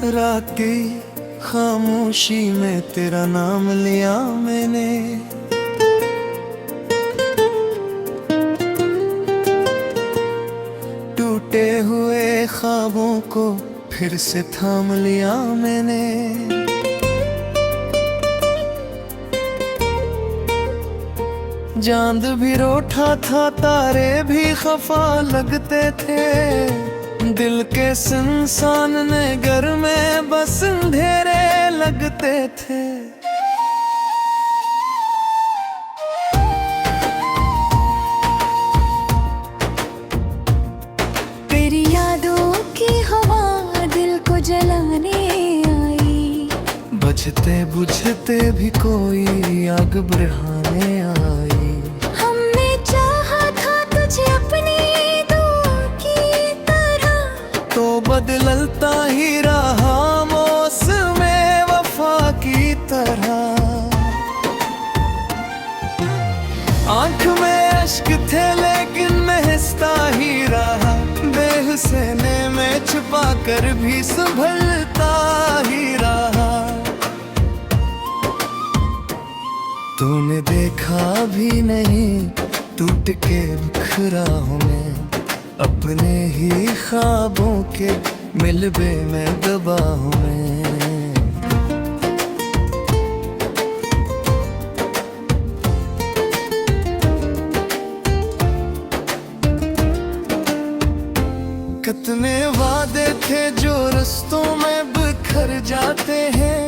रात की खामोशी में तेरा नाम लिया मैंने, टूटे हुए ख्वाबों को फिर से थाम लिया मैंने। चांद भी रोठा था, तारे भी खफा लगते थे, दिल के इंसान ने घर में बस अंधेरे लगते थे। तेरी यादों की हवा दिल को जलाने आई, बजते बुझते भी कोई आग बुझाने आई। हमने चाहा था तुझे अपनी दुआ की तरह, तो बदलता ही रहा मौसम वफा की तरह। आंख में अश्क थे लेकिन महसता ही रहा, बेहसने में छुपा कर भी संभलता ही रहा। तूने देखा भी नहीं टूट के बिखरा हूँ मैं, अपने ही ख्वाबों के मिलबे में दबा हूँ मैं। कितने वादे थे जो रस्तों में बिखर जाते हैं,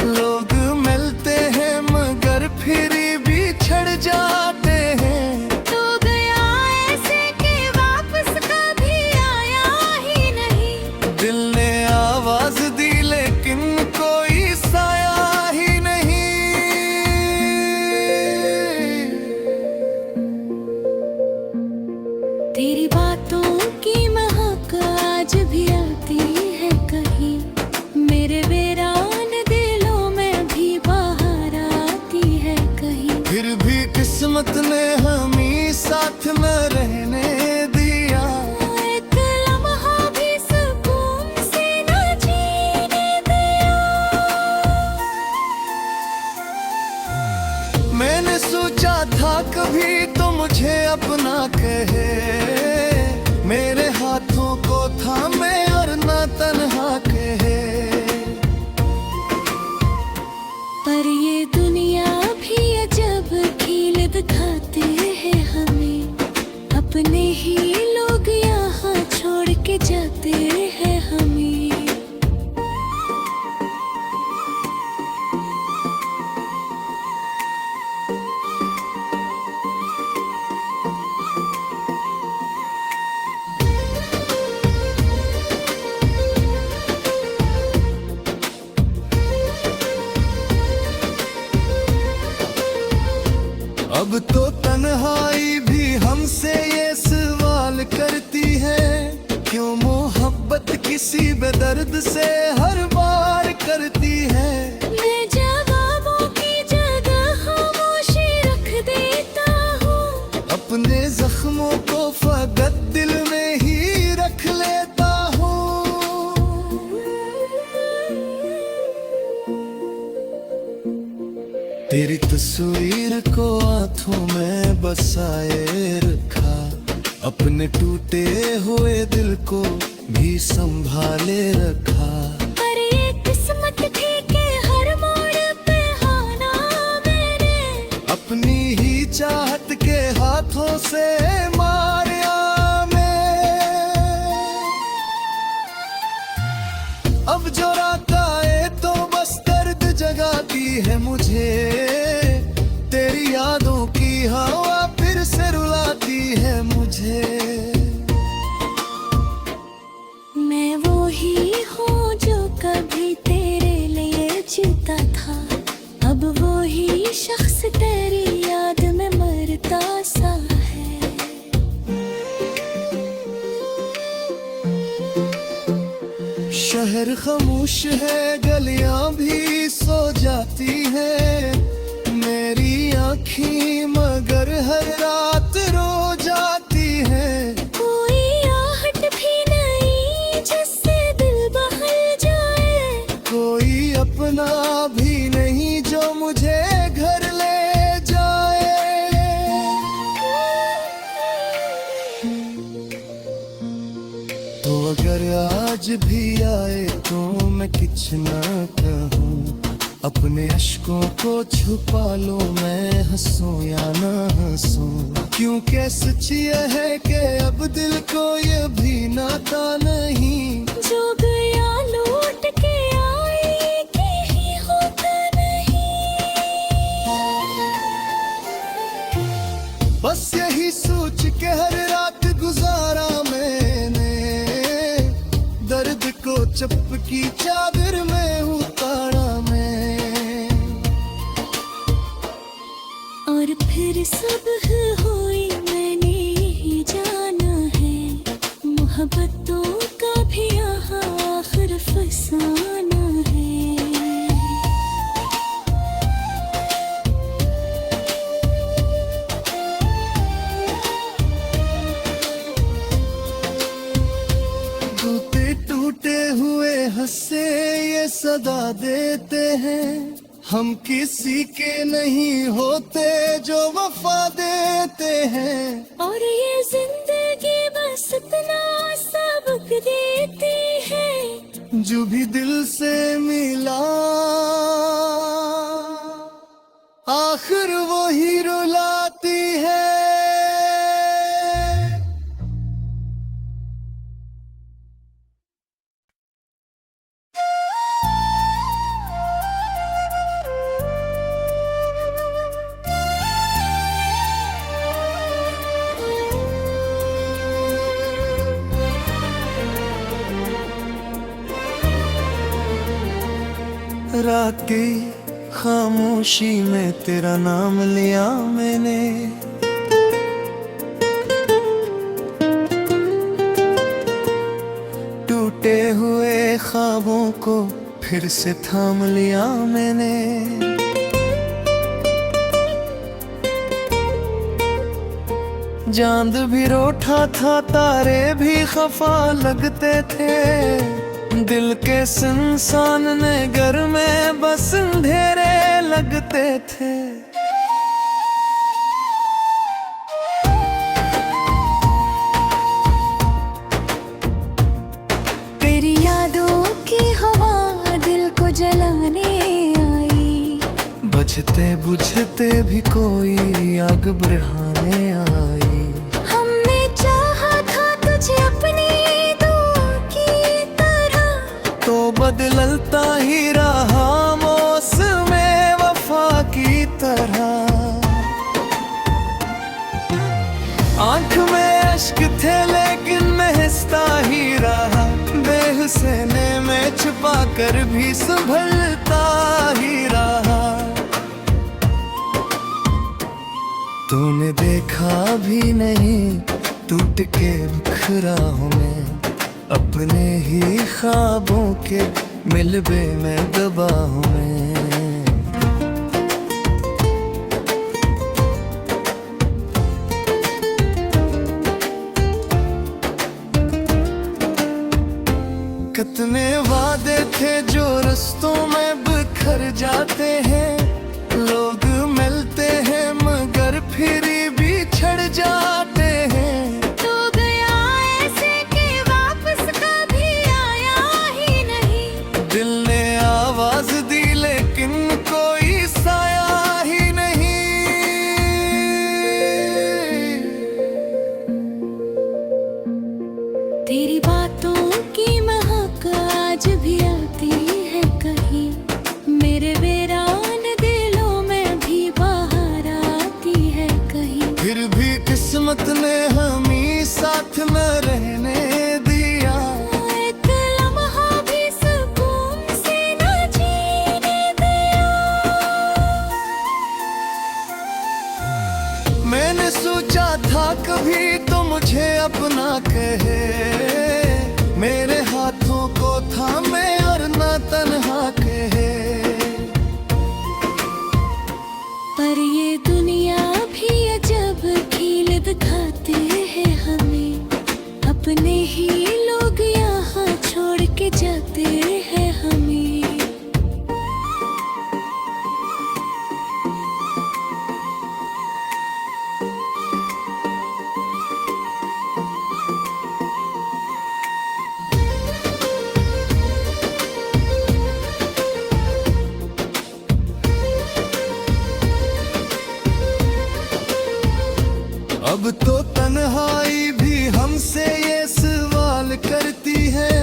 लोग मिलते हैं मगर फिर भी छड़ जाते हैं। तू गया ऐसे कि वापस कभी आया ही नहीं, दिल ने आवाज दी लेकिन कोई साया ही नहीं। तेरी बातों की महक आज भी आती है कहीं, मेरे वीरान दिलों में भी बाहर आती है कहीं। फिर भी किस्मत ने हमें साथ में रहने दिया, एक लम्हा भी सुकून से न जीने दिया। मैंने सोचा था कभी तो मुझे अपना कहे, मेरे हाथों को थामे और न तन्हा कहे। पर ये दुनिया भी अजब खेल दिखाते हैं हमें, अपने ही लोग यहाँ छोड़ के जाते हैं हमें। अब तो तन्हाई भी हमसे ये सवाल करती है, क्यों मोहब्बत किसी बेदर्द से हर बार करती है। मैं जवाबों की जगह खामोशी रख देता हूँ, अपने जख्मों को फकत दिल में ही रख लेता हूँ। तेरी तस्वीर को आंखों में बसाए रखा, अपने टूटे हुए दिल को भी संभाले रखा। पर ये किस्मत थी कि हर मोड़ पे आना मैंने, अपनी ही चाहत के हाथों से मारिया मैं। अब जो रात आए तो बस दर्द जगाती है मुझे, तेरी यादों की हवा फिर से रुलाती है मुझे। मैं वो ही हूँ जो कभी तेरे लिए जीता था, अब वो ही शख्स तेरी याद में मरता सा है। शहर खामोश है, गलियां भी सो जाती है, मेरी आँखें मगर हर रात रो जाती है। कोई आहट भी नहीं जिससे दिल बहल जाए, तो अगर आज भी आए तो मैं कुछ ना कहूँ, अपने अश्कों को छुपा लो, मैं हंसूं या ना हंसूं, क्योंकि सच ये है कि अब दिल को ये भी नाता नहीं। जो गया लौट के आए कि ही होता नहीं। बस यही सोच के हर रात गुजारा मैंने, दर्द को चपकी चादर में उतारा मैं। और फिर सब हुई मैंने यही जाना है, मोहब्बतों का भी यहाँ आखिर फसाना है। टूटे टूटे हुए हंसे ये सदा देते हैं, हम किसी के नहीं होते जो वफा देते हैं। और ये जिंदगी बस इतना सबक देती है, जो भी दिल से मिला आखिर वो ही रुलाती है। रात की खामोशी में तेरा नाम लिया मैंने, टूटे हुए ख्वाबों को फिर से थाम लिया मैंने। चांद भी रोठा था, तारे भी खफा लगते थे, दिल के सुनसान घर में बस अंधेरे लगते थे। तेरी यादों की हवा दिल को जलाने आई, बजते बुझते भी कोई आग बुझाने आई। हमने चाहा था तुझे अपनी दुआ की तरह, तो बदलता ही रहा मौसमे वफा की तरह। आंख में अश्क थे लेकिन मैं हंसता ही रहा, बेहुसने में छुपा कर भी संभलता ही रहा। तूने देखा भी नहीं टूट के बिखरा हूँ मैं, अपने ही ख्वाबों के मिलबे में दबा हूँ मैं। कितने वादे थे जो रस्तों में बिखर जाते हैं, लोग मिलते हैं मगर फिर भी छड़ जाते हैं। तो गया ऐसे कि वापस कभी आया ही नहीं, दिल ने आवाज दी लेकिन कोई साया ही नहीं। तेरी बातों की महक आज भी आती है कहीं, मेरे वीरान दिलों में भी बाहर आती है कहीं। फिर भी किस्मत ने हमें साथ में रहने दिया, एक लम्हा भी सुकून से न जीने दिया। मैंने सोचा था कभी तो मुझे अपना कहे, मेरे हाथों को थामे और न तन्हा कहे। पर ये दुनिया भी अजब खेल दिखाते हैं हमें, अपने ही लोग यहाँ छोड़ के जाते हैं हमें। अब तो तन्हाई भी हमसे ये सवाल करती है,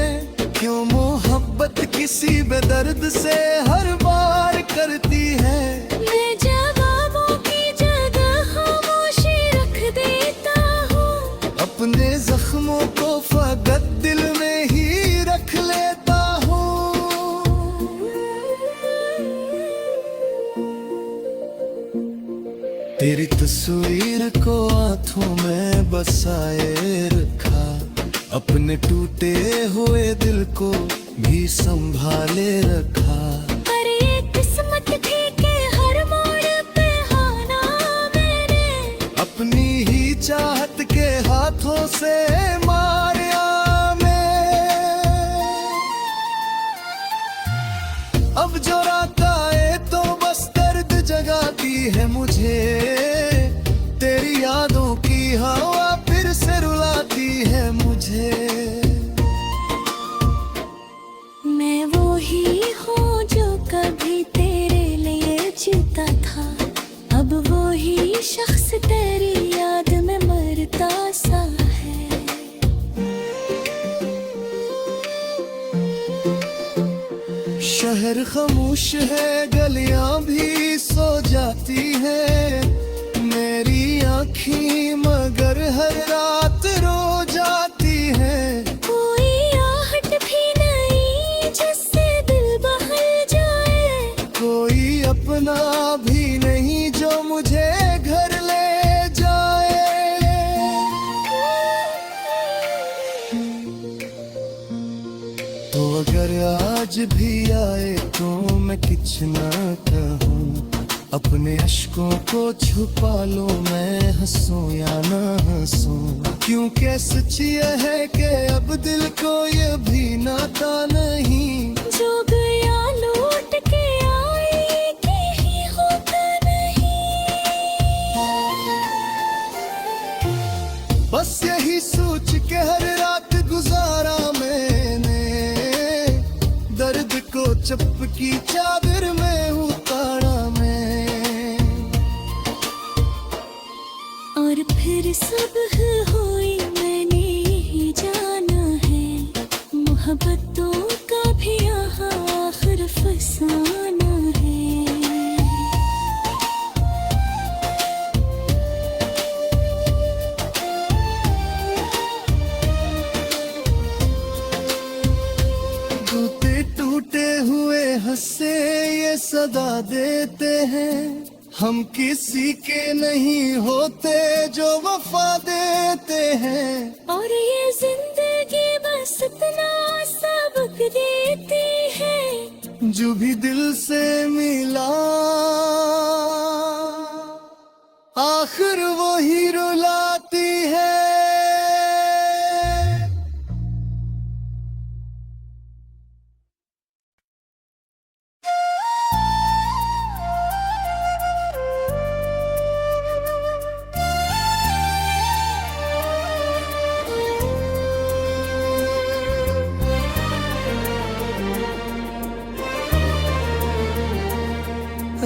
क्यों मोहब्बत किसी बेदर्द से हर बार करती है। मैं जवाबों की जगह खामोशी रख देता हूँ, अपने जख्मों को फकत दिल में ही रख लेता हूँ। तेरी तस्वीर को आंखों में बसाए रखा, अपने टूटे हुए दिल को भी संभाले रखा। पर ये किस्मत थी कि हर मोड़ पे हाना मैंने अपनी ही चाहत के हाथों से मारा मैं। अब जो रात आए तो बस दर्द जगाती है मुझे, तेरी यादों की हवा फिर से रुलाती है मुझे। मैं वो ही हूँ जो कभी तेरे लिए जीता था, अब वो ही शख्स तेरी याद में मरता सा है। शहर खामोश है, गलियां भी सो जाती है, मेरी आँखें मगर हर रात रो जाती है। कोई आहट भी नहीं जिससे दिल बहल जाए, कोई अपना भी नहीं जो मुझे घर ले जाए। तो अगर आज भी आए तो मैं कुछ ना कहूँ, अपने अश्कों को छुपा लो, मैं हंसूं या ना हंसूं। क्योंकि सच ये है कि अब दिल को ये भी नाता नहीं, जो गया लौट के आए कि ही होता नहीं। बस यही सोच के हर रात गुजारा मैंने, दर्द को चपकी चादर में उतारा मैं। और फिर सब हुई मैंने यही जाना है, मोहब्बतों का भी यहाँ आखिर फसाना है। टूटे टूटे हुए हंसे ये सदा देते हैं, हम किसी के नहीं होते जो वफा देते हैं। और ये जिंदगी बस इतना सबक देती है, जो भी दिल से मिला आखिर वो ही रुलाती है।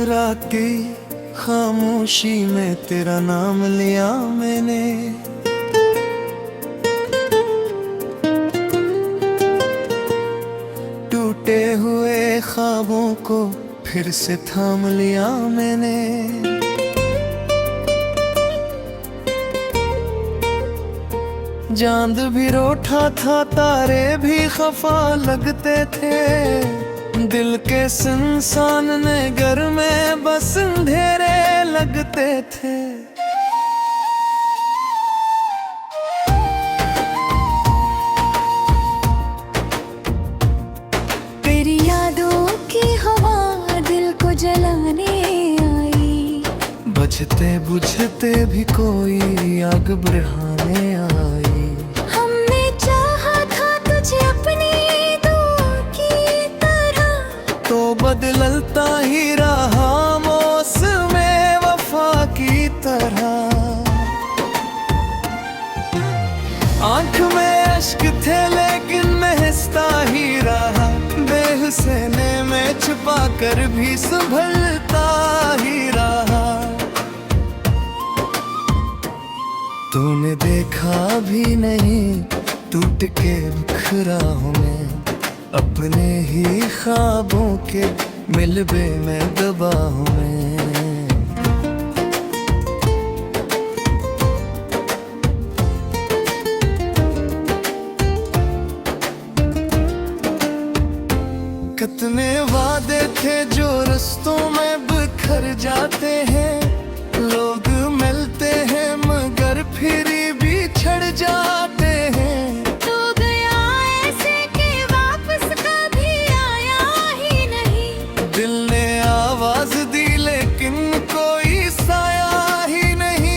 रात की खामोशी में तेरा नाम लिया मैंने, टूटे हुए ख्वाबों को फिर से थाम लिया मैंने। चांद भी रोठा था, तारे भी खफा लगते थे, दिल के इंसान ने घर में बस अंधेरे लगते थे। तेरी यादों की हवा दिल को जलाने आई, बजते बुझते भी कोई आग बुझाने आई। हमने चाहा था तुझे अपनी दुआ की तरह, तो बदलता ही रहा मौसमे वफा की तरह। आंख में अश्क थे लेकिन मैं हंसता ही रहा, बेहुसने में छुपा कर भी संभलता ही रहा। तूने देखा भी नहीं टूट के बिखरा हूँ मैं, अपने ही ख्वाबों के मिलबे में दबा हूँ मैं। कितने वादे थे जो रस्तों में बिखर जाते हैं, लोग मिलते हैं मगर फिर भी छड़ जाते हैं। तो गया ऐसे कि वापस कभी आया ही नहीं, दिल ने आवाज दी लेकिन कोई साया ही नहीं।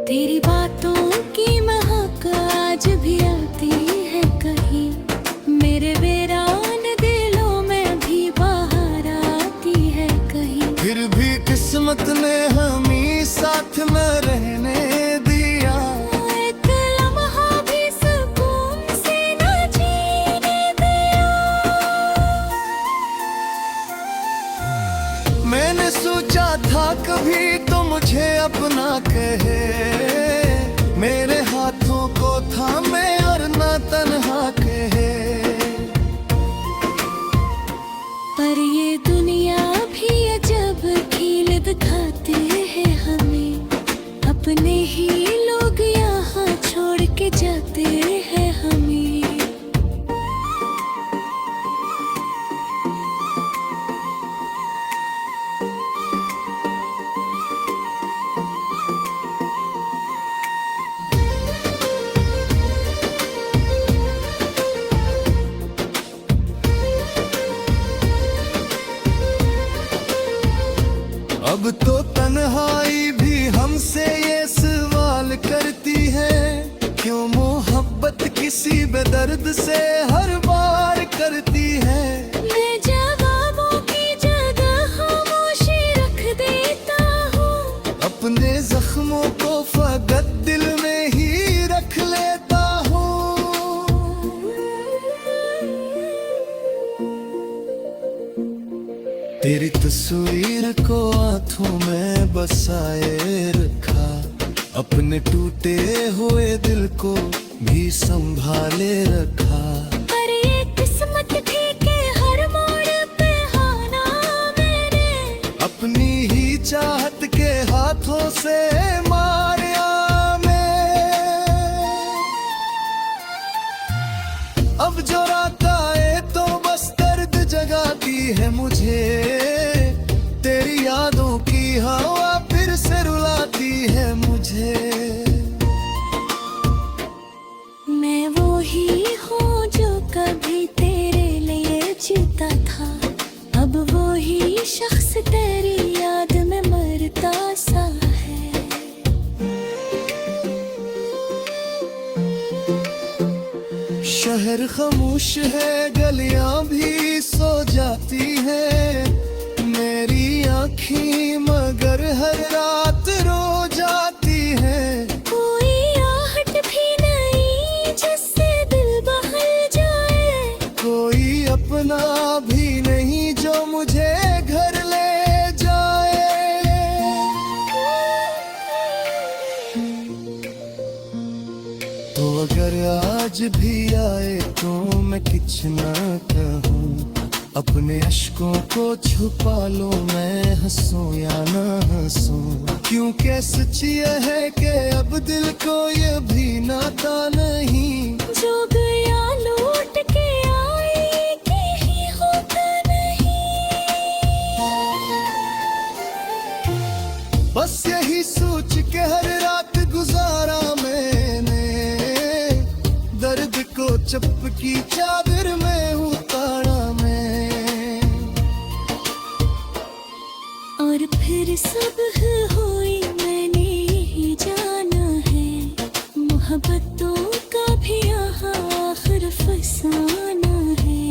तेरी बातों की महक आज भी आती है कहीं, मेरे वीरान दिलों में भी बाहर आती है कहीं। फिर भी किस्मत ने हमें साथ में रहने दिया, एक लम्हा भी सुकून से न जीने दिया। मैंने सोचा था कभी तो मुझे अपना कहे, मेरे हाथों को थामे और न तन्हा कहे। पर ये दुनिया भी अजब खेल दिखाते हैं हमें, अपने ही लोग यहाँ छोड़ के जाते हैं हमें। अब तो तन्हाई भी हमसे ये सवाल करती है, क्यों मोहब्बत किसी बेदर्द से हर बार करती है। मैं जवाबों की जगह खामोशी रख देता हूँ, अपने जख्मों को फकत दिल में ही रख लेता हूँ। तेरी तस्वीर को आंखों में बसाए रखा, अपने टूटे हुए दिल को भी संभाले रखा। पर ये किस्मत थी कि हर मोड़ पे हाना मैंने, अपनी ही चाहत के हाथों से मारा मैं। अब जो रात आए तो बस दर्द जगाती है मुझे, तेरी यादों की हवा फिर से रुलाती है मुझे। मैं वो ही हूँ जो कभी तेरे लिए जीता था, अब वो ही शख्स तेरी याद में मरता सा है। शहर खामोश है गलियां भी सो जाती है, मेरी आँखें मगर हर रात रो जाती है। कोई आहट भी नहीं जिससे दिल बहल जाए, कोई अपना भी नहीं जो मुझे घर ले जाए। तो अगर आज भी आए तो मैं कुछ ना कहूँ, अपने अश्कों को छुपा लो मैं हंसूं या ना हंसूं। क्योंकि सच ये है कि अब दिल को ये भी नाता नहीं, जो गया लौट के आए कि ही होता नहीं। बस यही सोच के हर रात गुजारा मैंने, दर्द को चपकी चादर में उतारा मैं। और फिर सब हुई मैंने ही जाना है, मोहब्बतों का भी यहाँ आखिर फसाना है।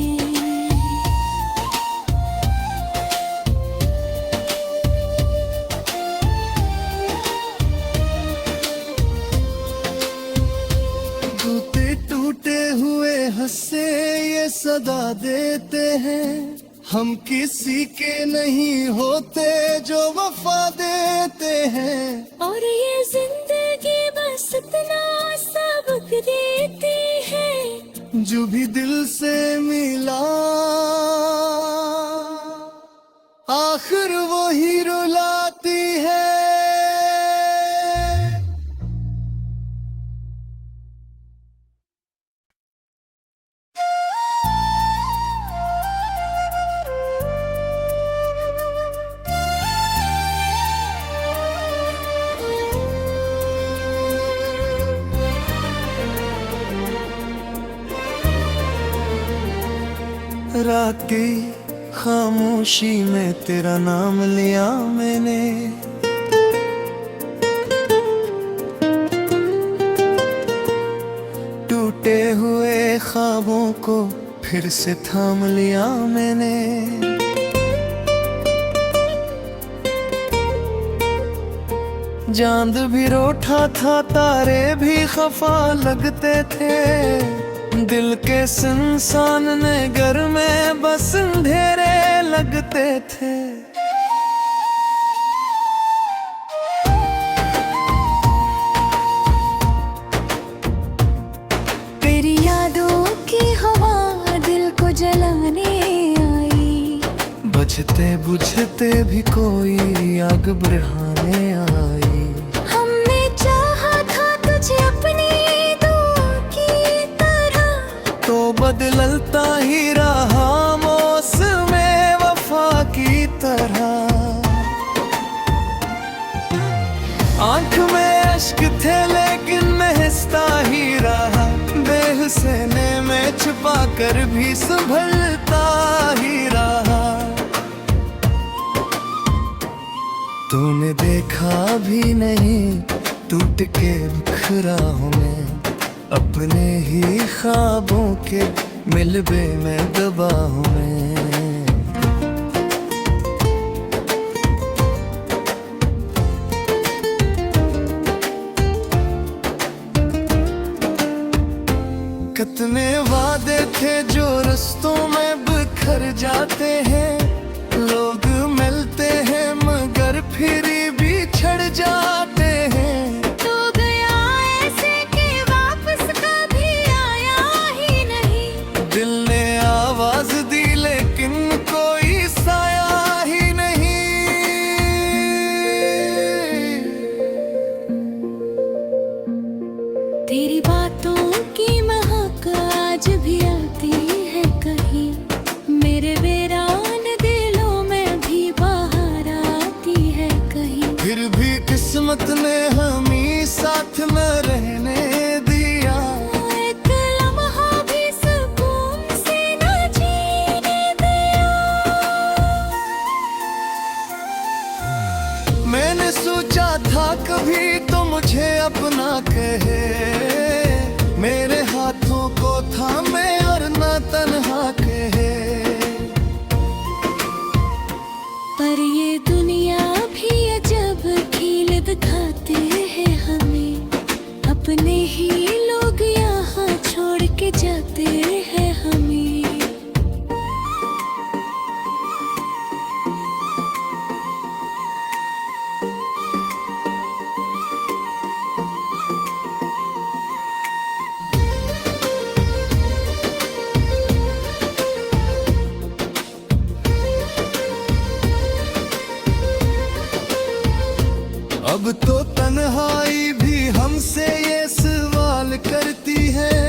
टूटे टूटे हुए हंसे ये सदा देते हैं, हम किसी के नहीं होते जो वफा देते हैं, और ये जिंदगी बस इतना सबक देती है। जो भी दिल से मिला आखिर वो ही रुलाती है। रात की खामोशी में तेरा नाम लिया मैंने, टूटे हुए ख्वाबों को फिर से थाम लिया मैंने। चांद भी रोठा था, तारे भी खफा लगते थे, दिल के सुनसान ने घर में बस अंधेरे लगते थे। तेरी यादों की हवा दिल को जलाने आई, बुझते बुझते भी कोई आग बुझाने आई। हमने चाहा था तुझे अपनी बदलता ही रहा मौसमे वफा की तरह। आंख में अश्क थे लेकिन महसता ही रहा, बेहुसने में छुपा कर भी संभलता ही रहा। तूने देखा भी नहीं टूट के बिखरा हूँ मैं, अपने ही ख्वाबों के मिलबे में दबा हूँ मैं। कितने वादे थे जो रस्तों में बिखर जाते हैं, लोग मिलते हैं मगर फिर भी छड़ जाते हैं। दिल ने आवाज दी लेकिन कोई साया ही नहीं। तेरी बातों की महक आज भी आती है कहीं, मेरे वीरान दिलों में भी बाहर आती है कहीं। फिर भी किस्मत ने हमें साथ में रहने दिया, मैंने सोचा था कभी तो मुझे अपना कहे, मेरे हाथों को थामे और न तन्हा कहे। पर ये दुनिया भी अजब खेल दिखाते हैं हमें, अपने ही लोग यहाँ छोड़ के जाते हैं हमें। अब तो तन्हाई भी हमसे ये सवाल करती है,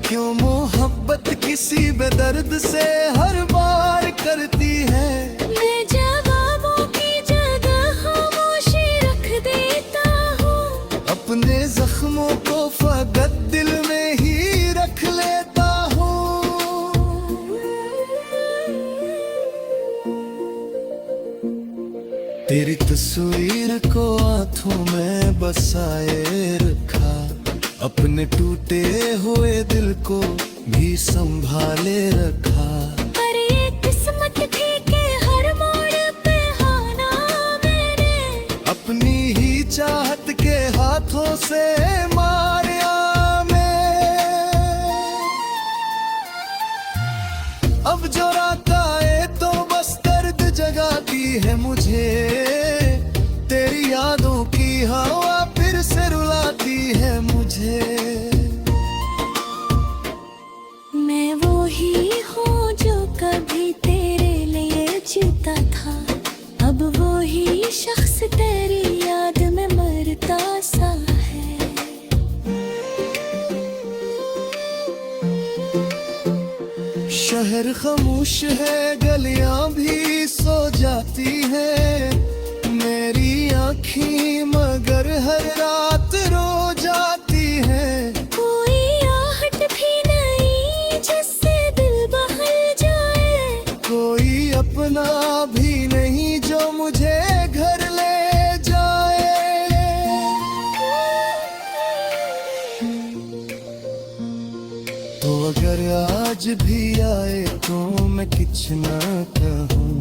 क्यों मोहब्बत किसी बेदर्द से हर बार करती है। मैं जवाबों की जगह खामोशी रख देता हूँ, अपने जख्मों को फकत दिल में ही रख लेता हूँ। तेरी तस्वीर को हाथों में बसाए रखा, अपने टूटे हुए दिल को भी संभाले रखा। पर ये किस्मत थी कि हर मोड़ पे आना मैंने, अपनी ही चाहत के हाथों से मारा मैं। अब जो रात आए तो शहर खामोश है, गलियां भी सो जाती है, मेरी आँखें मगर हर रात रो जाती है। कोई आहट भी नहीं जिससे दिल बहल जाए, कोई अपना भी नहीं जो मुझे घर ले जाए। तो अगर आज भी आए तो मैं कुछ ना कहूँ,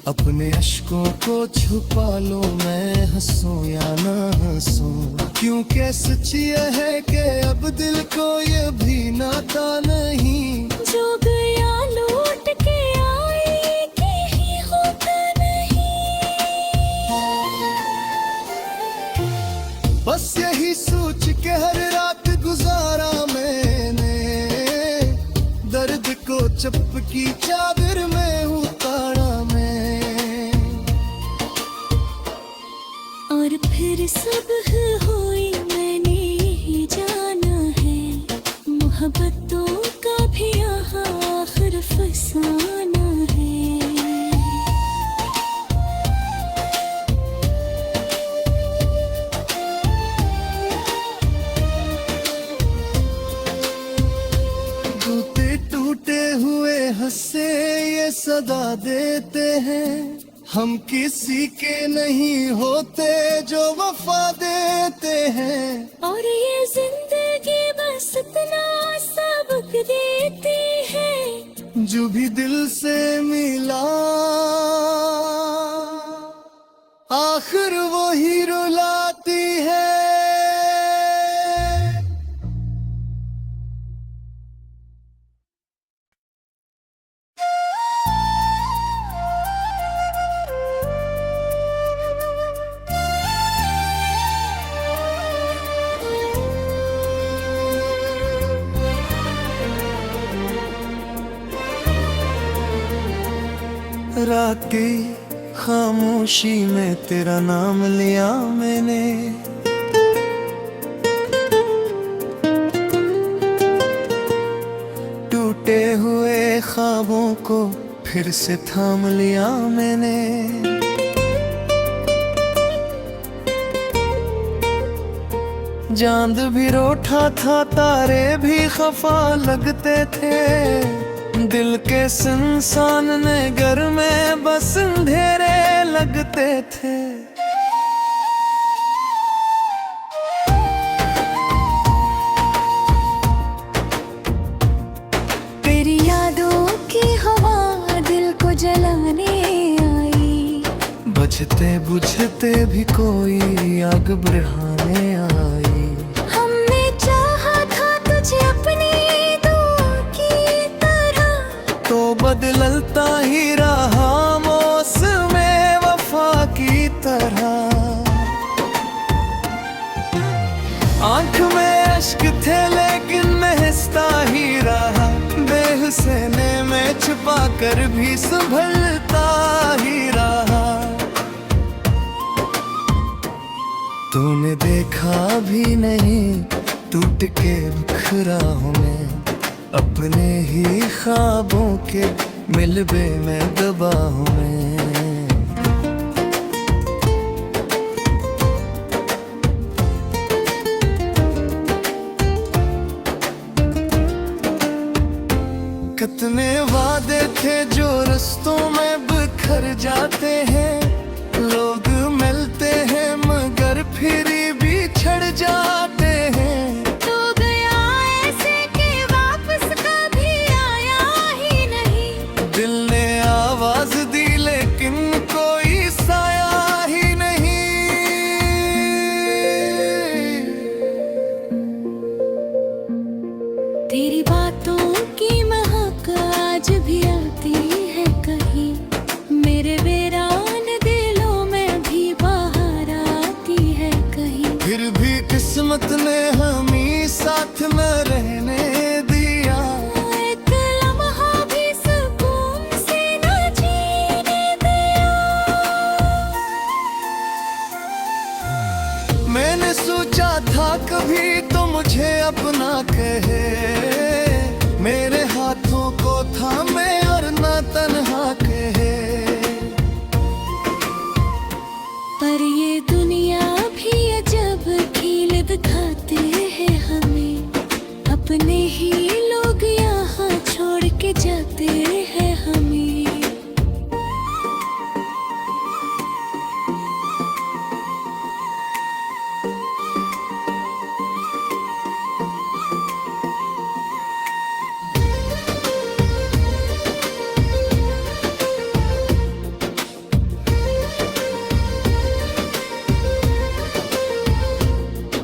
अपने अश्कों को छुपा लो, मैं हंसूं या ना हंसूं, क्योंकि सच ये है कि अब दिल को ये भी नाता नहीं। जो गया लौट के आए कि ही होता नहीं। बस यही सोच के हर रात गुजारा मैंने, दर्द को चपकी चादर में उतारा मैं। और फिर सब हुई मैंने ही जाना है, मोहब्बतों का भी यहाँ आखिर फसाना है। टूटे टूटे हुए हंसे ये सदा देते हैं, हम किसी के नहीं होते जो वफा देते हैं। और ये जिंदगी बस इतना सबक देती है, जो भी दिल से मिला आखिर वो ही रुलाती है। रात की खामोशी में तेरा नाम लिया मैंने, टूटे हुए ख्वाबों को फिर से थाम लिया मैंने। चांद भी रूठा था, तारे भी खफा लगते थे, दिल के इंसान ने घर में बस अंधेरे लगते थे। तेरी यादों की हवा दिल को जलाने आई, बुझते बुझते भी कोई आग बुझाने आई। हमने चाहा था तुझे अपनी तो बदलता ही रहा मौसमे वफा की तरह। आंख में अश्क थे लेकिन महसता ही रहा, बेहुसने में छुपा कर भी संभलता ही रहा। तूने देखा भी नहीं टूट के बिखरा हूँ मैं, अपने ही ख्वाबों के मिलबे में दबा हूँ मैं। कितने वादे थे जो रस्तों में बिखर जाते हैं, लोग मिलते हैं मगर फिर भी छड़ जाते हैं। तो गया ऐसे कि वापस कभी आया ही नहीं, दिल ने आवाज दी लेकिन कोई साया ही नहीं। तेरी बातों की महक आज भी आती है कहीं, मेरे वीरान दिलों में भी बाहर आती है कहीं। फिर भी किस्मत ने हमें साथ न रहने दिया, एक लम्हा भी सुकून से न जीने दिया। मैंने सोचा था कभी तो मुझे अपना कहे, मेरे हाथों को थाम दिखाते हैं हमें, अपने ही लोग यहाँ छोड़ के जाते हैं हमें।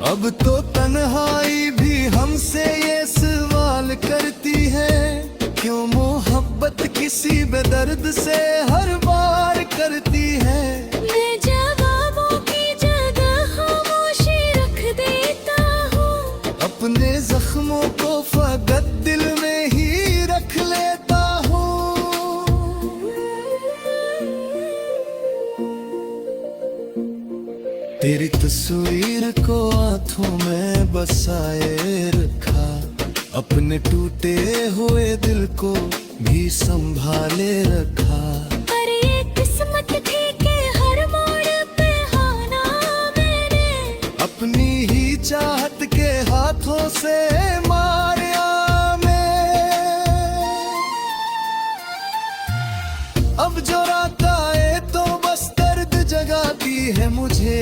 अब तो तन्हाई भी हमसे ये सवाल करती है, क्यों मोहब्बत किसी बेदर्द से हर बार करती है। मैं जवाबों की जगह खामोशी रख देता हूँ, अपने जख्मों को फकत दिल में ही रख लेता हूँ। तेरी तस्वीर को आंखों में बसाए रखा, अपने टूटे हुए दिल को भी संभाले रखा। पर ये किस्मत थी कि हर मोड़ पे आना मैंने, अपनी ही चाहत के हाथों से मारा मैं। अब जो रात आए तो बस दर्द जगाती है मुझे,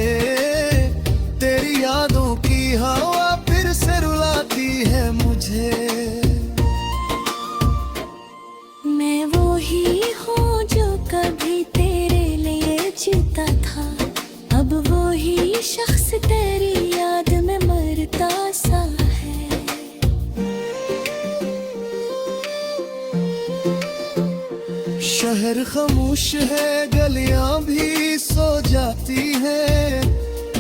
तेरी यादों की हवा फिर से रुलाती है मुझे। मैं वो ही हूँ जो कभी तेरे लिए जीता था, अब वो ही शख्स तेरी याद में मरता सा है। शहर खामोश है, गलियां भी सो जाती है,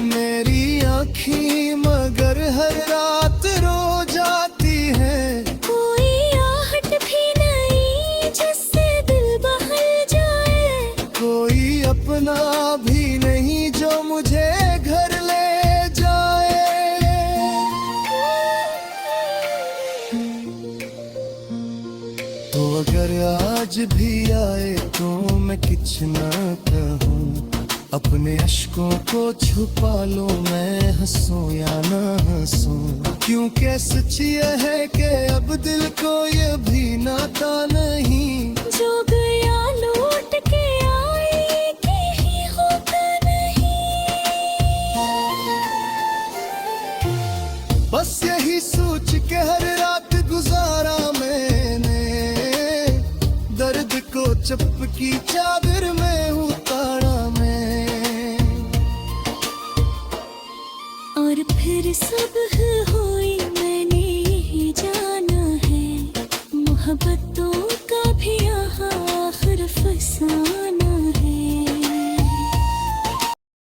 मेरी आँखें मगर हर रात रो जाती है। कोई आहट भी नहीं जिससे दिल बहल जाए, कोई अपना भी नहीं जो मुझे घर ले जाए। तो अगर आज भी आए तो मैं कुछ ना कहूँ, अपने अश्कों को छुपा लो, मैं हंसूं या ना हंसूं। क्योंकि सच ये है कि अब दिल को ये भी नाता नहीं, जो गया लौट के आए कि ही होता नहीं। बस यही सोच के हर रात गुजारा मैंने, दर्द को चपकी चादर में उतारा मैं। और फिर सुबह हुई, मैंने यही जाना है, मोहब्बतों